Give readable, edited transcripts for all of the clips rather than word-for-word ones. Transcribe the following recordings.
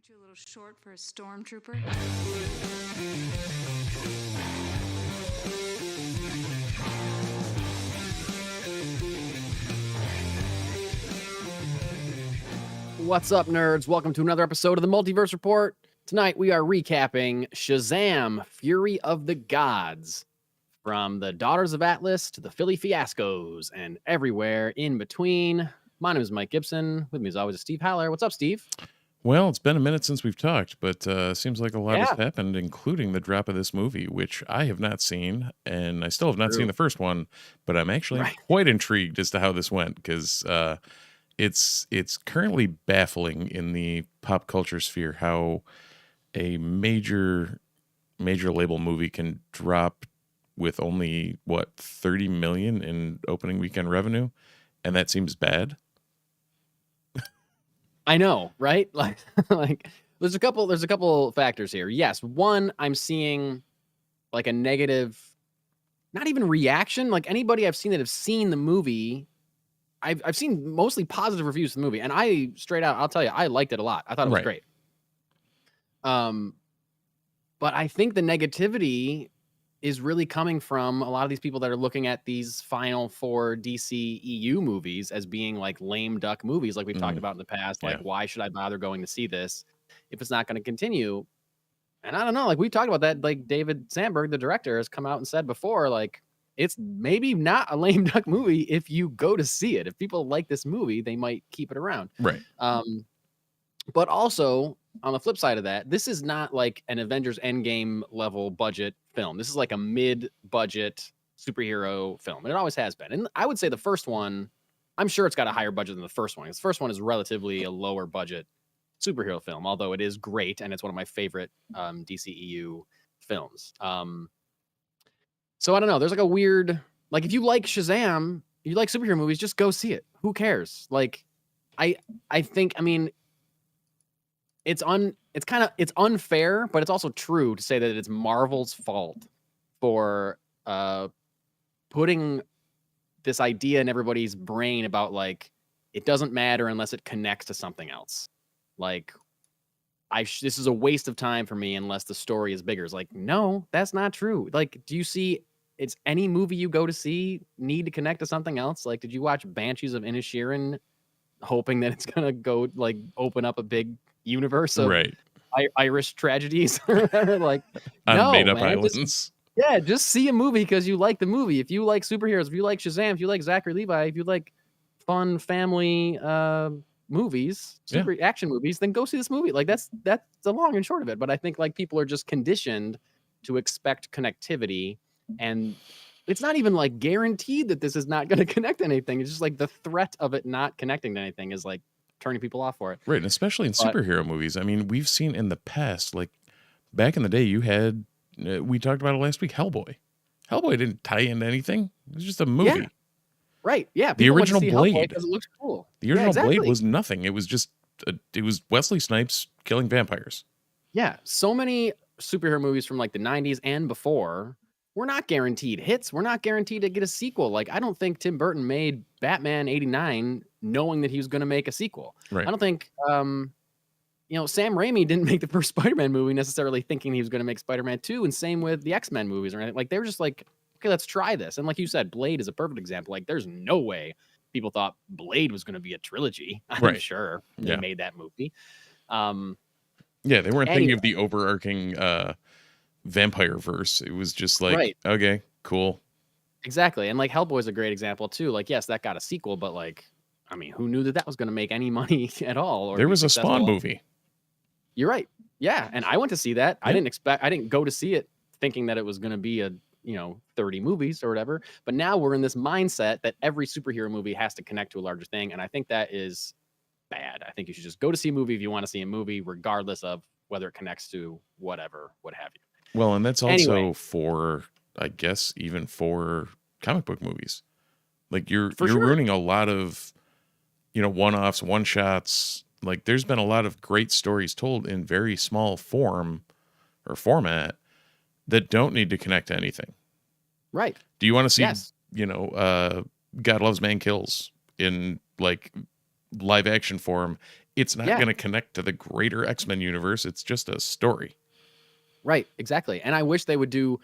Aren't you a little short for a stormtrooper? What's up, nerds? Welcome to another episode of the Multiverse Report. Tonight we are recapping Shazam! Fury of the Gods. From the Daughters of Atlas to the Philly Fiascos and everywhere in between. My name is Mike Gibson. With me as always is Steve Haller. What's up, Steve? Well, it's been a minute since we've talked, but seems like a lot has Yeah. happened, including the drop of this movie, which I have not seen, and I still have not True. seen the first one, but I'm actually Right. quite intrigued as to how this went, because it's currently baffling in the pop culture sphere how a major label movie can drop with only, 30 million in opening weekend revenue, and that seems bad. I know, right? Like there's a couple factors here. Yes, one, I'm seeing like a negative, not even reaction. Like anybody I've seen that have seen the movie, I've seen mostly positive reviews of the movie, and I straight out, I'll tell you, I liked it a lot. I thought it was Right. great. But I think the negativity is really coming from a lot of these people that are looking at these final four DC EU movies as being like lame duck movies, like we've talked about in the past. Like, Yeah. why should I bother going to see this if it's not going to continue? And I don't know, like we've talked about that. Like David Sandberg, the director, has come out and said before, like it's maybe not a lame duck movie if you go to see it. If people like this movie, they might keep it around. Right. But also on the flip side of that, this is not like an Avengers Endgame level budget film. This is like a mid-budget superhero film, and it always has been. And I would say the first one, I'm sure it's got a higher budget than the first one. The first one is relatively a lower budget superhero film, although it is great, and it's one of my favorite DCEU films. So I don't know. There's like a weird, like if you like Shazam, you like superhero movies, just go see it. Who cares? Like, I think, I mean, it's unfair, but it's also true to say that it's Marvel's fault for putting this idea in everybody's brain about like it doesn't matter unless it connects to something else. Like this is a waste of time for me unless the story is bigger. It's like, no, that's not true. Like, do you see it's any movie you go to see need to connect to something else? Like, did you watch Banshees of Inisherin hoping that it's gonna go like open up a big universe of Right. Irish tragedies or whatever? Like, On no, made-up man, islands. just see a movie because you like the movie. If you like superheroes, if you like Shazam, if you like Zachary Levi, if you like fun family movies, super action movies, then go see this movie. Like that's the long and short of it. But I think like people are just conditioned to expect connectivity, and it's not even like guaranteed that this is not going to connect to anything. It's just like the threat of it not connecting to anything is like turning people off for it. Right, and especially in superhero movies. I mean, we've seen in the past, like back in the day, you had, we talked about it last week, Hellboy. Hellboy didn't tie into anything. It was just a movie. Yeah. Right. Yeah. The original Blade. Because it looks cool. The original Blade was nothing. It was just, it was Wesley Snipes killing vampires. Yeah. So many superhero movies from like the 90s and before were not guaranteed hits. We're not guaranteed to get a sequel. Like, I don't think Tim Burton made Batman 89 knowing that he was going to make a sequel. Right. I don't think, Sam Raimi didn't make the first Spider-Man movie necessarily thinking he was going to make Spider-Man 2, and same with the X-Men movies or anything. Like, they were just like, okay, let's try this. And like you said, Blade is a perfect example. Like, there's no way people thought Blade was going to be a trilogy. I'm sure they made that movie. They weren't thinking of the overarching vampire verse. It was just like, okay, cool. Exactly. And like Hellboy's a great example too. Like, yes, that got a sequel, but like, I mean, who knew that was going to make any money at all? Or there was a Spawn movie. You're right. Yeah. And I went to see that. I didn't go to see it thinking that it was going to be 30 movies or whatever. But now we're in this mindset that every superhero movie has to connect to a larger thing. And I think that is bad. I think you should just go to see a movie if you want to see a movie, regardless of whether it connects to whatever, what have you. Well, and that's also for, I guess, even for comic book movies. Like you're ruining a lot of, one-offs, one-shots. Like there's been a lot of great stories told in very small form or format that don't need to connect to anything. Right. Do you want to see, God Loves Man Kills in like live action form it's not going to connect to the greater X-Men universe. It's just a story. Right, exactly. And I wish they would do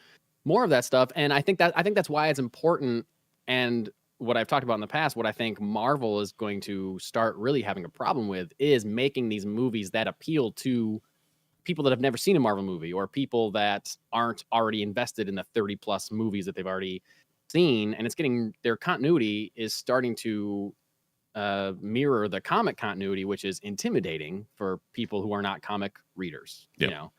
more of that stuff. And I think that's why it's important. And what I've talked about in the past, what I think Marvel is going to start really having a problem with is making these movies that appeal to people that have never seen a Marvel movie, or people that aren't already invested in the 30 plus movies that they've already seen. And it's getting, their continuity is starting to mirror the comic continuity, which is intimidating for people who are not comic readers, you know?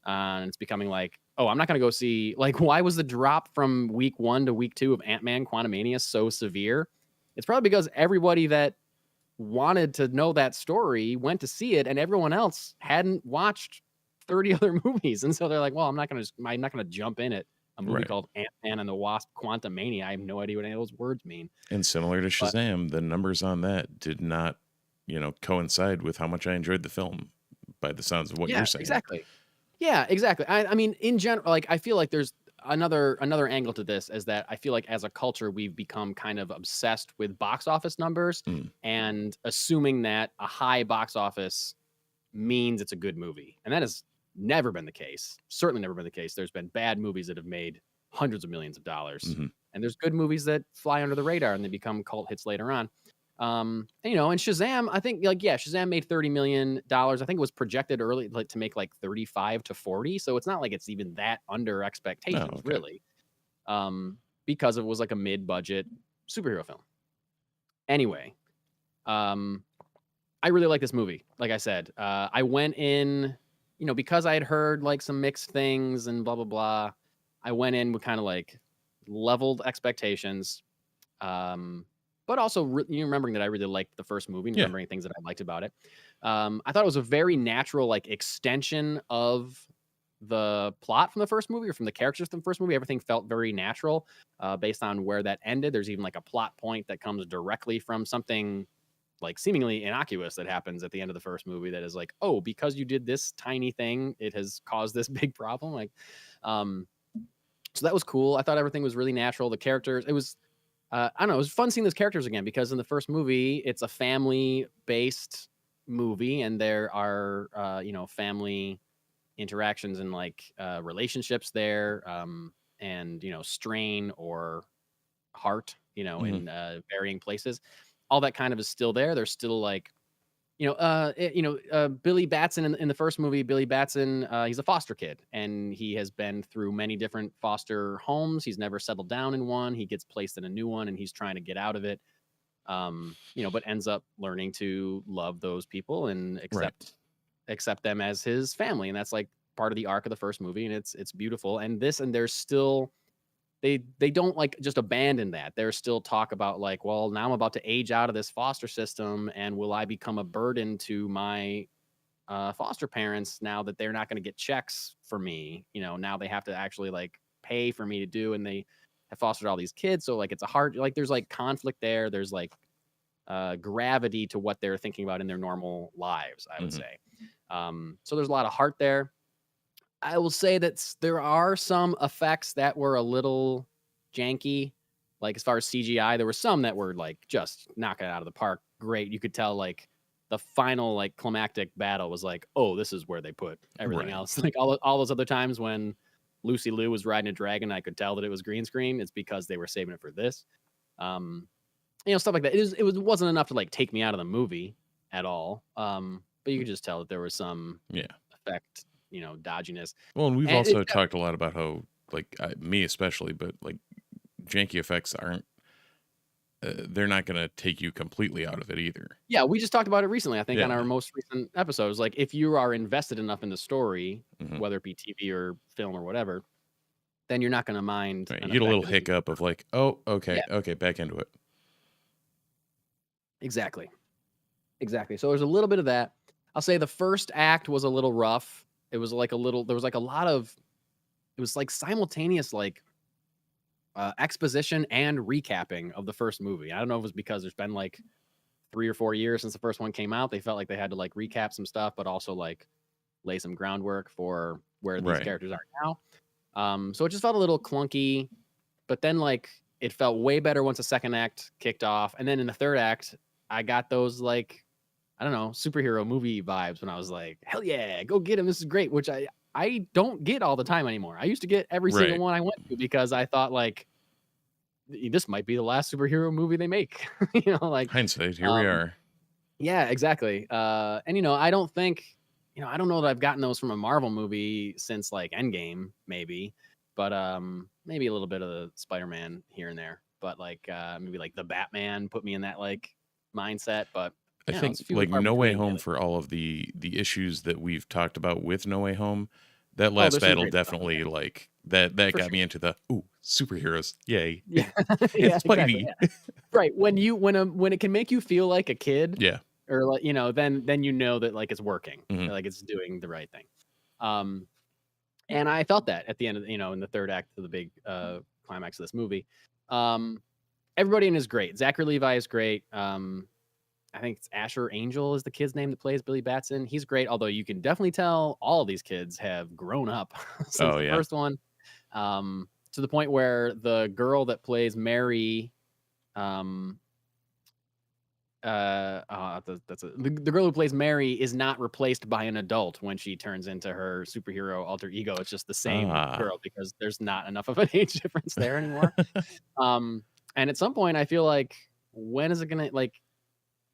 And it's becoming like, oh, I'm not going to go see, like, why was the drop from week 1 to week 2 of Ant-Man Quantumania so severe? It's probably because everybody that wanted to know that story went to see it, and everyone else hadn't watched 30 other movies. And so they're like, well, I'm not going to jump in at a movie called Ant-Man and the Wasp Quantumania. I have no idea what any of those words mean. And similar to Shazam, the numbers on that did not, coincide with how much I enjoyed the film, by the sounds of what you're saying. Exactly. Yeah, exactly. I mean, in general, like, I feel like there's another angle to this, is that I feel like as a culture, we've become kind of obsessed with box office numbers and assuming that a high box office means it's a good movie. And that has never been the case. Certainly never been the case. There's been bad movies that have made hundreds of millions of dollars. And there's good movies that fly under the radar and they become cult hits later on. And Shazam, I think, Shazam made $30 million. I think it was projected early to make like 35 to 40. So it's not like it's even that under expectations, really. Because it was like a mid-budget superhero film. Anyway, I really like this movie. Like I said, I went in, because I had heard like some mixed things and blah, blah, blah. I went in with kind of like leveled expectations. But also remembering that I really liked the first movie and remembering things that I liked about it. I thought it was a very natural like extension of the plot from the first movie, or from the characters from the first movie. Everything felt very natural based on where that ended. There's even like a plot point that comes directly from something like seemingly innocuous that happens at the end of the first movie that is like, oh, because you did this tiny thing, it has caused this big problem. Like, so that was cool. I thought everything was really natural. The characters, it was, I don't know, it was fun seeing those characters again, because in the first movie, it's a family-based movie, and there are, family interactions and like relationships there, and strain or heart, in varying places. All that kind of is still there. There's still like, Billy Batson in the first movie. Billy Batson, he's a foster kid, and he has been through many different foster homes. He's never settled down in one. He gets placed in a new one, and he's trying to get out of it. But ends up learning to love those people and accept them as his family, and that's like part of the arc of the first movie, and it's beautiful. And there's still. They don't like just abandon that. There's still talk about like, well, now I'm about to age out of this foster system, and will I become a burden to my foster parents now that they're not going to get checks for me? Now they have to actually like pay for me to do, and they have fostered all these kids. So like, it's a hard, like there's like conflict there. There's like gravity to what they're thinking about in their normal lives, I would say. So there's a lot of heart there. I will say that there are some effects that were a little janky. Like as far as CGI, there were some that were like just knocking it out of the park. Great. You could tell like the final like climactic battle was like, oh, this is where they put everything else. Like all those other times when Lucy Liu was riding a dragon, I could tell that it was green screen. It's because they were saving it for this. Stuff like that. It wasn't enough to like take me out of the movie at all. But you could just tell that there was some effect, dodginess. Well, and we've also talked a lot about how, like, me especially, but like janky effects aren't, they're not going to take you completely out of it either. Yeah, we just talked about it recently, I think, on our most recent episodes. Like, if you are invested enough in the story, whether it be TV or film or whatever, then you're not going to mind. Right. You get a little hiccup of like, oh, okay, back into it. Exactly. So there's a little bit of that. I'll say the first act was a little rough. It was like there was like a lot of, it was like simultaneous, like exposition and recapping of the first movie. I don't know if it was because there's been like 3 or 4 years since the first one came out. They felt like they had to like recap some stuff, but also like lay some groundwork for where these characters are now. So it just felt a little clunky, but then like it felt way better once the second act kicked off. And then in the third act, I got those like, I don't know, superhero movie vibes when I was like, hell yeah, go get him. This is great, which I don't get all the time anymore. I used to get every single Right. one I went to because I thought like this might be the last superhero movie they make. Like Hindsight, here we um are. yeah, exactly. And I don't think, I don't know that I've gotten those from a Marvel movie since like Endgame, maybe. But maybe a little bit of the Spider-Man here and there. But like maybe like the Batman put me in that like mindset. But I yeah, think it's few and like far No Way between Home, lately. for all of the issues that we've talked about with No Way Home, that Oh, last there's some battle great stuff in definitely there like that for got sure. me into the superheroes. Yay. Yeah, yeah, It's exactly. Spidey. Yeah. Right. When it can make you feel like a kid, Yeah. or like then you know that like it's working, Hmm. like it's doing the right thing. Um, and I felt that at the end of in the third act of the big climax of this movie. Um, everybody in is great. Zachary Levi is great. I think it's Asher Angel is the kid's name that plays Billy Batson. He's great, although you can definitely tell all of these kids have grown up since Oh the yeah. first one. To the point where the girl that plays Mary, um, the girl who plays Mary is not replaced by an adult when she turns into her superhero alter ego. It's just the same Ah. girl because there's not enough of an age difference there anymore. Um, and at some point, I feel like when is it gonna like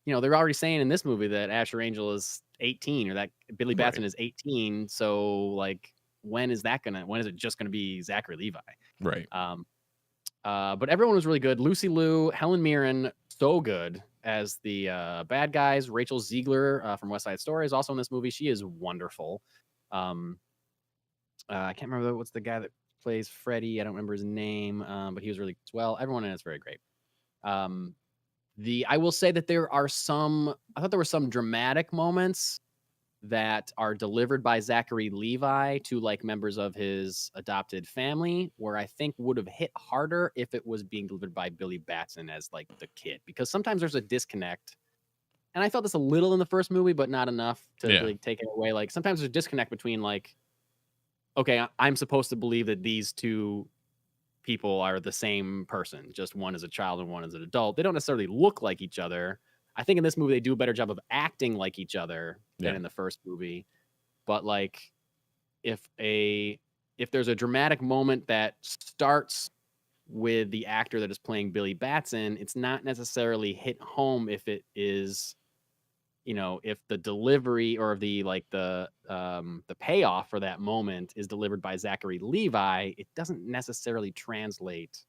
they're already saying in this movie that Asher Angel is 18 or that Billy Right. Batson is 18. So like when is it just gonna be Zachary Levi? Right. Um, but everyone was really good. Lucy Liu, Helen Mirren, so good as the bad guys. Rachel Ziegler from West Side Story is also in this movie. She is wonderful. Um, I can't remember what's the guy that plays Freddy. I don't remember his name, but he was really good as well. Everyone in it's very great. Um, I will say that I thought there were some dramatic moments that are delivered by Zachary Levi to like members of his adopted family, where I think would have hit harder if it was being delivered by Billy Batson as like the kid, because sometimes there's a disconnect. And I felt this a little in the first movie, but not enough to Yeah. really take it away. Like sometimes there's a disconnect between like, okay, I'm supposed to believe that these two people are the same person, just one is a child and one is an adult. They don't necessarily look like each other. I think in this movie they do a better job of acting like each other than Yeah. in the first movie. But like if a if there's a dramatic moment that starts with the actor that is playing Billy Batson, it's not necessarily hit home if it is, if the delivery or the payoff for that moment is delivered by Zachary Levi, it doesn't necessarily translate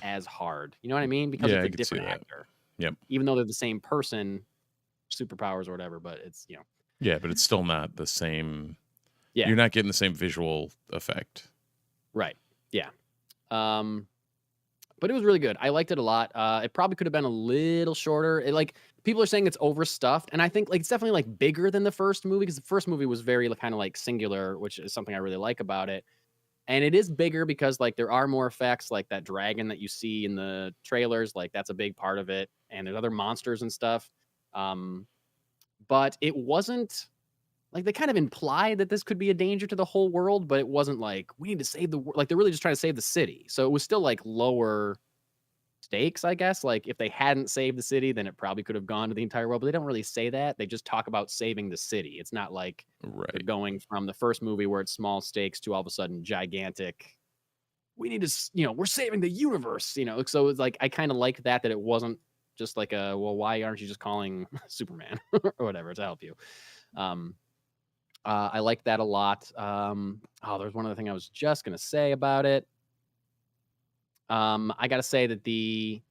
as hard. You know what I mean? Because Yeah, it's a I could see different that. actor. Yep. Even though they're the same person, superpowers or whatever, but it's, Yeah, but it's still not the same. yeah, You're not getting the same visual effect. right. Yeah. Um but it was really good. I liked it a lot. It probably could have been a little shorter. Like people are saying it's overstuffed, and I think like it's definitely like bigger than the first movie because the first movie was very like, kind of like singular, which is something I really like about it. And it is bigger because like there are more effects, like that dragon that you see in the trailers, like that's a big part of it, and there's other monsters and stuff. Um, but it wasn't like they kind of implied that this could be a danger to the whole world, but it wasn't like we need to save the world. Like they're really just trying to save the city, so it was still like lower stakes, I guess. Like if they hadn't saved the city, then it probably could have gone to the entire world. But they don't really say that. They just talk about saving the city. It's not like they're Right. going from the first movie where it's small stakes to all of a sudden gigantic. We need to, we're saving the universe. So it's like I kind of like that it wasn't just like well, why aren't you just calling Superman or whatever to help you? Um, I like that a lot. There's one other thing I was just gonna say about it. I gotta say that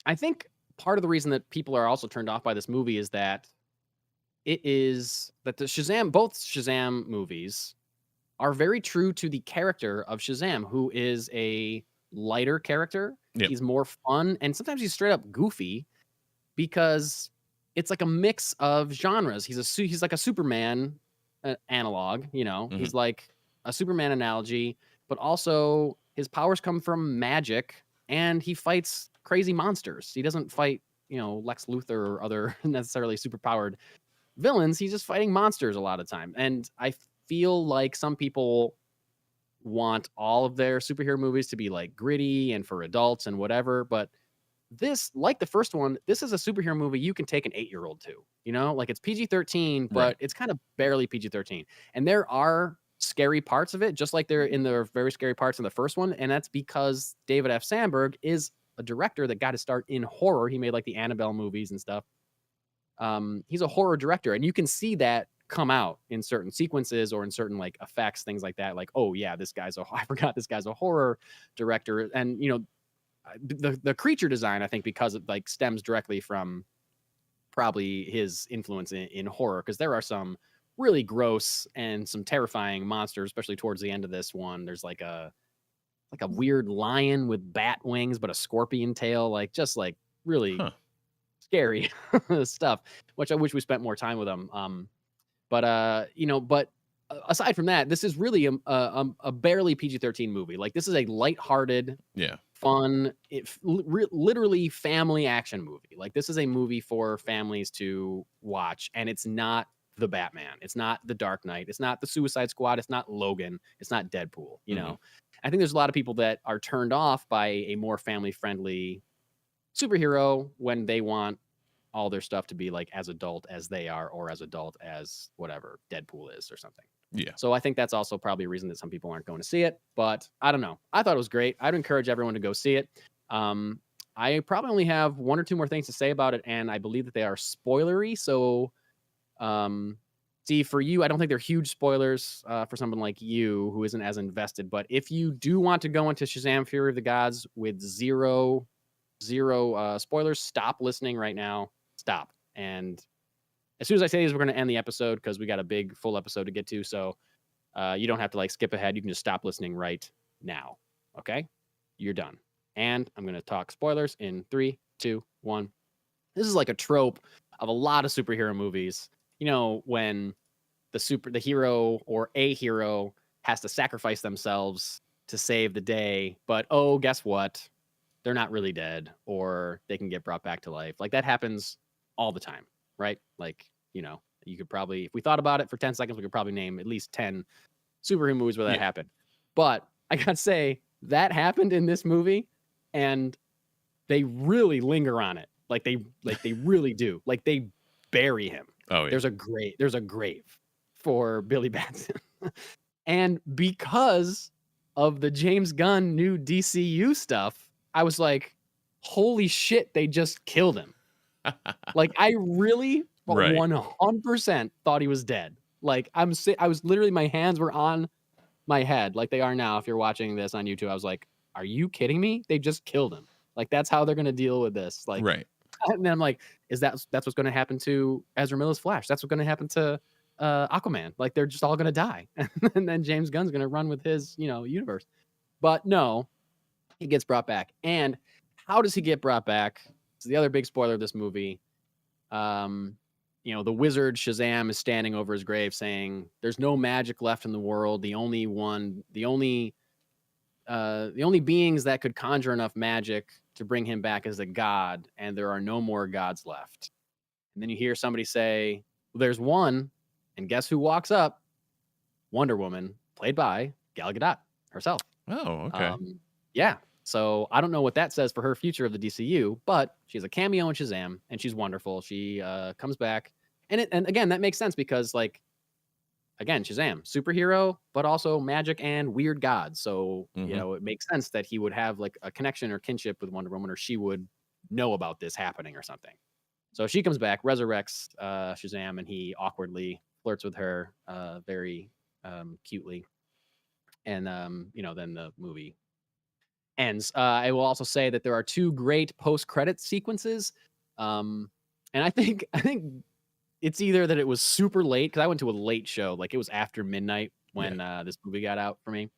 I think part of the reason that people are also turned off by this movie is that both Shazam movies are very true to the character of Shazam, who is a lighter character. Yep. He's more fun, and sometimes he's straight up goofy because it's like a mix of genres. He's like a Superman analog, Mm-hmm. He's like a Superman analogy, but also his powers come from magic and he fights crazy monsters. He doesn't fight, Lex Luthor or other necessarily superpowered villains. He's just fighting monsters a lot of time. And I feel like some people want all of their superhero movies to be like gritty and for adults and whatever, but this, like the first one, this is a superhero movie you can take an 8-year-old to, you know, like it's PG-13, but Right. it's kind of barely PG-13. And there are scary parts of it, just like there in the very scary parts in the first one. And that's because David F. Sandberg is a director that got his start in horror. He made like the Annabelle movies and stuff. He's a horror director, and you can see that come out in certain sequences or in certain like effects, things like that. Like, oh yeah, I forgot this guy's a horror director. And you know, the creature design, I think, because it like stems directly from probably his influence in horror, because there are some really gross and some terrifying monsters, especially towards the end of this one. There's like a weird lion with bat wings but a scorpion tail, like just like really scary stuff, which I wish we spent more time with them. But aside from that, this is really a barely PG-13 movie. Like this is a lighthearted, fun, literally family action movie. Like this is a movie for families to watch, and it's not the Batman, it's not the Dark Knight, it's not the Suicide Squad, it's not Logan, it's not Deadpool. You know, I think there's a lot of people that are turned off by a more family friendly superhero when they want all their stuff to be like as adult as they are, or as adult as whatever Deadpool is or something. Yeah. So I think that's also probably a reason that some people aren't going to see it, but I don't know. I thought it was great. I'd encourage everyone to go see it. I probably only have one or two more things to say about it, and I believe that they are spoilery. So, see, for you, I don't think they're huge spoilers for someone like you who isn't as invested. But if you do want to go into Shazam: Fury of the Gods with zero spoilers, stop listening right now. Stop. And as soon as I say these, we're going to end the episode because we got a big full episode to get to. So you don't have to like skip ahead. You can just stop listening right now. Okay? You're done. And I'm going to talk spoilers in 3, 2, 1. This is like a trope of a lot of superhero movies. You know, when the hero or a hero has to sacrifice themselves to save the day, but oh, guess what? They're not really dead, or they can get brought back to life. Like that happens all the time, right? Like, you know, you could probably, if we thought about it for 10 seconds, we could probably name at least 10 superhero movies where that happened. But I gotta say, that happened in this movie, and they really linger on it. Like they really do. Like they bury him. Oh yeah. There's a grave for Billy Batson. And because of the James Gunn new DCU stuff, I was like, holy shit, they just killed him. Like I really 100% thought he was dead. Like I was literally, my hands were on my head like they are now. If you're watching this on YouTube, I was like, are you kidding me? They just killed him. Like that's how they're going to deal with this. Like, and then I'm like, that's what's going to happen to Ezra Miller's Flash. That's what's going to happen to Aquaman. Like they're just all going to die. And then James Gunn's going to run with his, you know, universe. But no, he gets brought back. And how does he get brought back? It's the other big spoiler of this movie. You know, the wizard Shazam is standing over his grave saying, there's no magic left in the world. The only beings that could conjure enough magic to bring him back is a god, and there are no more gods left. And then you hear somebody say, well, there's one, and guess who walks up? Wonder Woman, played by Gal Gadot herself. Oh, okay. Yeah. So I don't know what that says for her future of the DCU, but she's a cameo in Shazam, and she's wonderful. She comes back, and again, that makes sense because, like, again, Shazam, superhero, but also magic and weird gods. So you know, it makes sense that he would have like a connection or kinship with Wonder Woman, or she would know about this happening or something. So she comes back, resurrects Shazam, and he awkwardly flirts with her very cutely, and you know, then the movie ends. I will also say that there are 2 great post-credit sequences. And I think it's either that it was super late, because I went to a late show, like it was after midnight when this movie got out for me.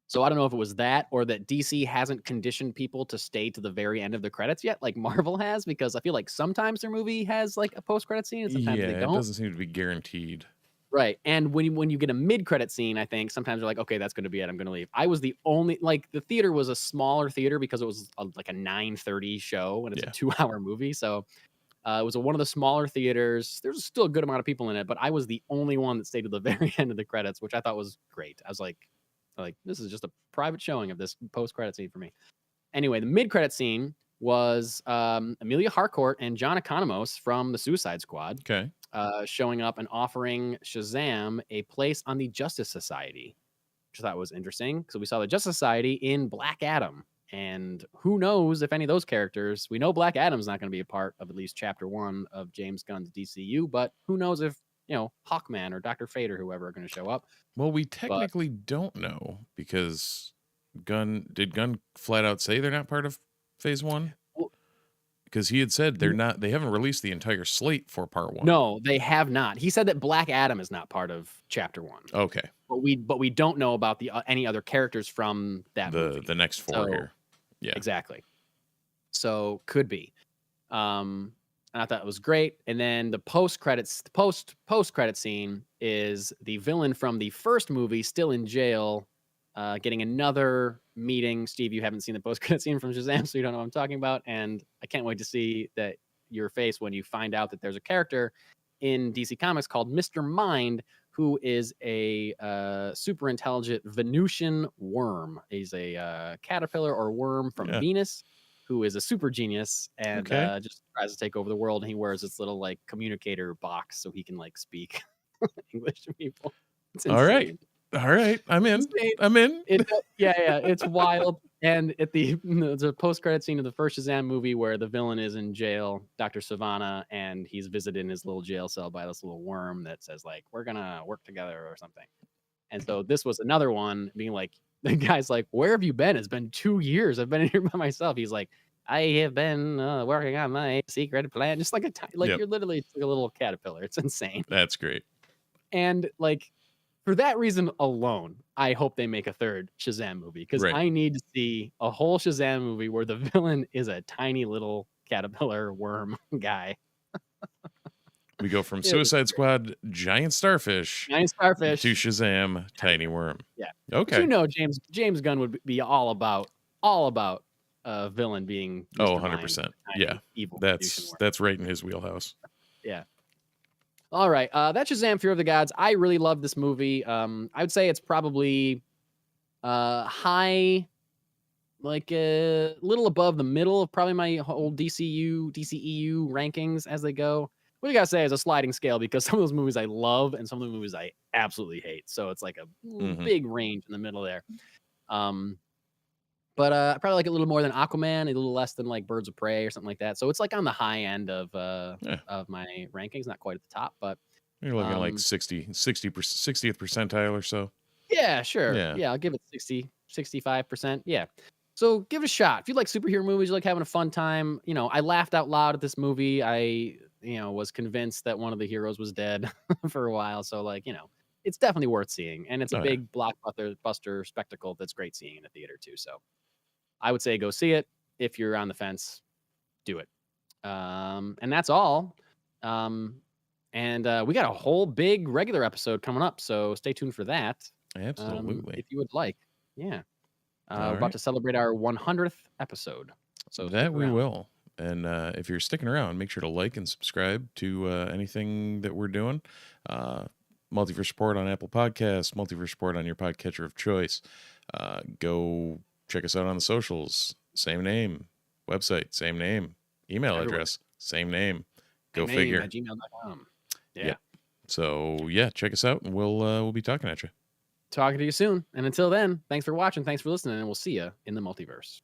So I don't know if it was that, or that DC hasn't conditioned people to stay to the very end of the credits yet, like Marvel has, because I feel like sometimes their movie has like a post-credit scene, and sometimes they don't. It doesn't seem to be guaranteed. Right. And when you get a mid-credit scene, I think sometimes you're like, okay, that's going to be it. I'm going to leave. I was the only, like, the theater was a smaller theater because it was like a 9:30 show, and it's a 2-hour movie. So it was one of the smaller theaters. There's still a good amount of people in it, but I was the only one that stayed to the very end of the credits, which I thought was great. I was like, this is just a private showing of this post-credit scene for me. Anyway, the mid-credit scene was Amelia Harcourt and John Economos from the Suicide Squad Okay. showing up and offering Shazam a place on the Justice Society, which I thought was interesting because we saw the Justice Society in Black Adam. And who knows if any of those characters, we know Black Adam's not going to be a part of at least chapter 1 of James Gunn's DCU, but who knows if, Hawkman or Dr. Fate or whoever are going to show up. Well, we technically don't know because Gunn flat out say they're not part of phase 1? Because he had said they haven't released the entire slate for part 1. No, they have not. He said that Black Adam is not part of chapter 1. Okay. But we don't know about the any other characters from that movie. The next 4 here. Yeah. Exactly. So could be. And I thought it was great. And then the post credit scene is the villain from the first movie still in jail, getting another meeting. Steve, you haven't seen the post credit scene from Shazam, so you don't know what I'm talking about. And I can't wait to see your face when you find out that there's a character in DC Comics called Mr. Mind, who is a super intelligent Venusian worm. He's a caterpillar or worm from Venus, who is a super genius and just tries to take over the world. And he wears this little like communicator box so he can like speak English to people. It's insane. All right. I'm in. It's wild. And at the post-credit scene of the first Shazam movie where the villain is in jail, Dr. Savannah, and he's visited in his little jail cell by this little worm that says like, we're gonna work together or something. And so this was another one being like, the guy's like, where have you been? It's been 2 years. I've been in here by myself. He's like, I have been working on my secret plan. Just like you're literally like a little caterpillar. It's insane. That's great. And like, for that reason alone, I hope they make a third Shazam movie because I need to see a whole Shazam movie where the villain is a tiny little caterpillar worm guy. We go from Suicide Squad, giant starfish, to Shazam, tiny worm. Yeah. Okay. But James Gunn would be all about a villain being Mr. 100%. Mind, evil. That's right in his wheelhouse. Yeah. All right, that's Shazam! Fear of the Gods. I really love this movie. I would say it's probably high, like a little above the middle of probably my whole DCEU rankings as they go. What I gotta say is a sliding scale because some of those movies I love and some of the movies I absolutely hate. So it's like a big range in the middle there. But I probably like it a little more than Aquaman, a little less than like Birds of Prey or something like that. So it's like on the high end of my rankings, not quite at the top, but you're looking at like 60th percentile or so. Yeah, sure. Yeah, I'll give it 65%. Yeah. So give it a shot. If you like superhero movies, you like having a fun time. I laughed out loud at this movie. I was convinced that one of the heroes was dead for a while. So like, it's definitely worth seeing. And it's a big blockbuster spectacle that's great seeing in the theater too. So I would say go see it. If you're on the fence, do it. And that's all. And we got a whole big regular episode coming up. So stay tuned for that. Absolutely. If you would like. Yeah. We're about to celebrate our 100th episode. So that we will. And if you're sticking around, make sure to like and subscribe to anything that we're doing. Multiverse Report on Apple Podcasts, Multiverse Report on your podcatcher of choice. Go check us out on the socials. Same name. Website, same name. Email address, same name. Go figure. At gmail.com. Yeah. So, check us out, and we'll be talking at you. Talking to you soon. And until then, thanks for watching. Thanks for listening, and we'll see you in the multiverse.